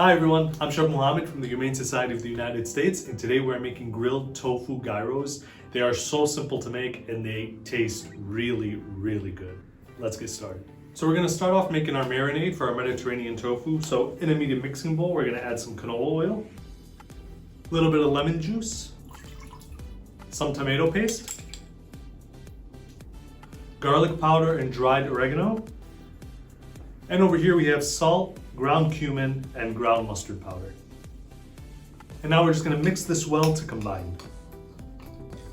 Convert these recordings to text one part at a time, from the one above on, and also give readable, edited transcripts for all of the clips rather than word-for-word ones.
Hi everyone, I'm Chef Mohammed from the Humane Society of the United States, and today we're making grilled tofu gyros. They are so simple to make and they taste really, really good. Let's get started. So we're gonna start off making our marinade for our Mediterranean tofu. So in a medium mixing bowl, we're gonna add some canola oil, a little bit of lemon juice, some tomato paste, garlic powder and dried oregano, and over here we have salt, ground cumin, and ground mustard powder. And now we're just gonna mix this well to combine.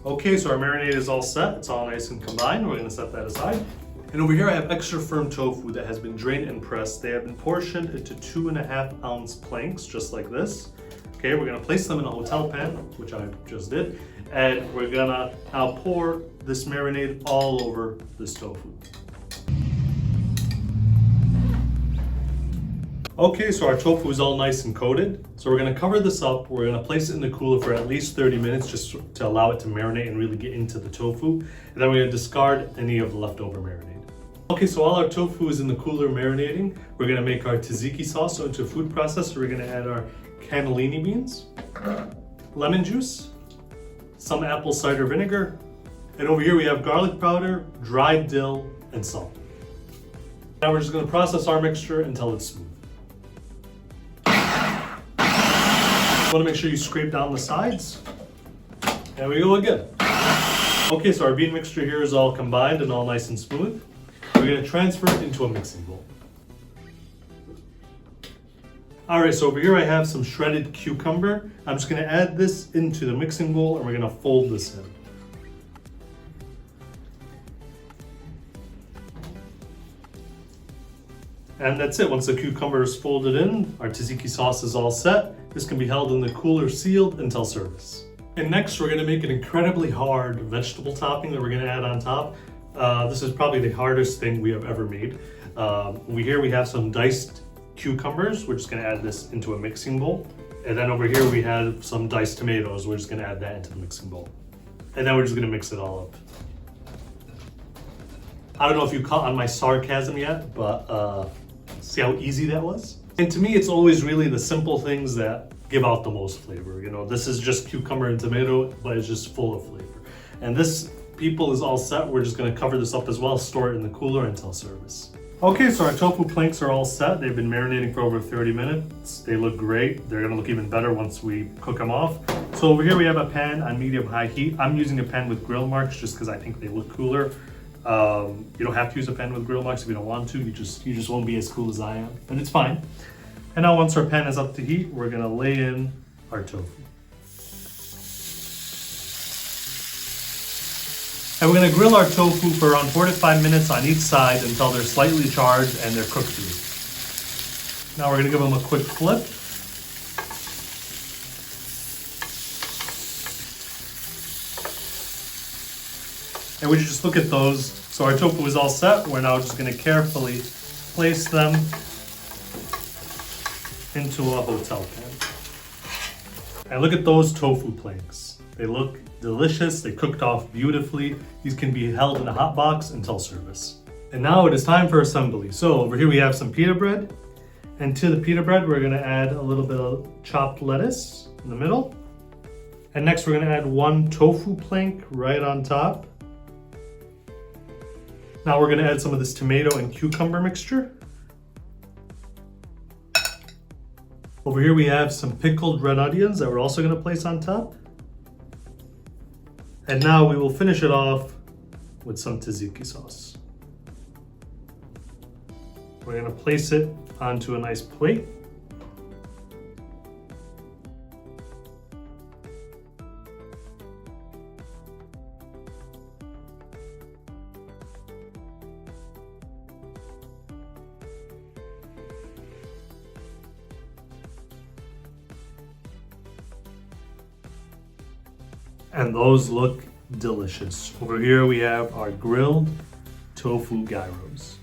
Okay, so our marinade is all set. It's all nice and combined. We're gonna set that aside. And over here I have extra firm tofu that has been drained and pressed. They have been portioned into 2.5 ounce planks, just like this. Okay, we're gonna place them in a hotel pan, which I just did. And we're gonna now pour this marinade all over this tofu. Okay, so our tofu is all nice and coated. So we're gonna cover this up. We're gonna place it in the cooler for at least 30 minutes just to allow it to marinate and really get into the tofu. And then we're gonna discard any of the leftover marinade. Okay, so while our tofu is in the cooler marinating, we're gonna make our tzatziki sauce. So into a food processor, we're gonna add our cannellini beans, lemon juice, some apple cider vinegar, and over here we have garlic powder, dried dill, and salt. Now we're just gonna process our mixture until it's smooth. You want to make sure you scrape down the sides. There we go again. Okay, so our bean mixture here is all combined and all nice and smooth. We're going to transfer it into a mixing bowl. All right, so over here I have some shredded cucumber. I'm just going to add this into the mixing bowl and we're going to fold this in. And that's it. Once the cucumber is folded in, our tzatziki sauce is all set. This can be held in the cooler sealed until service. And next, we're gonna make an incredibly hard vegetable topping that we're gonna add on top. This is probably the hardest thing we have ever made. Over here we have some diced cucumbers. We're just gonna add this into a mixing bowl. And then over here we have some diced tomatoes. We're just gonna add that into the mixing bowl. And then we're just gonna mix it all up. I don't know if you caught on my sarcasm yet, but see how easy that was? And to me, it's always really the simple things that give out the most flavor. You know, this is just cucumber and tomato, but it's just full of flavor. And this, people, is all set. We're just gonna cover this up as well, store it in the cooler until service. Okay, so our tofu planks are all set. They've been marinating for over 30 minutes. They look great. They're gonna look even better once we cook them off. So over here we have a pan on medium-high heat. I'm using a pan with grill marks just because I think they look cooler. You don't have to use a pan with grill marks if you don't want to. You just won't be as cool as I am, but it's fine. And now once our pan is up to heat, we're gonna lay in our tofu. And we're gonna grill our tofu for around 4 to 5 minutes on each side until they're slightly charred and they're cooked through. Now we're gonna give them a quick flip. And we just look at those. So our tofu is all set. We're now just gonna carefully place them into a hotel pan. And look at those tofu planks. They look delicious. They cooked off beautifully. These can be held in a hot box until service. And now it is time for assembly. So over here we have some pita bread. And to the pita bread, we're gonna add a little bit of chopped lettuce in the middle. And next we're gonna add 1 tofu plank right on top. Now we're gonna add some of this tomato and cucumber mixture. Over here we have some pickled red onions that we're also gonna place on top. And now we will finish it off with some tzatziki sauce. We're gonna place it onto a nice plate. And those look delicious. Over here we have our grilled tofu gyros.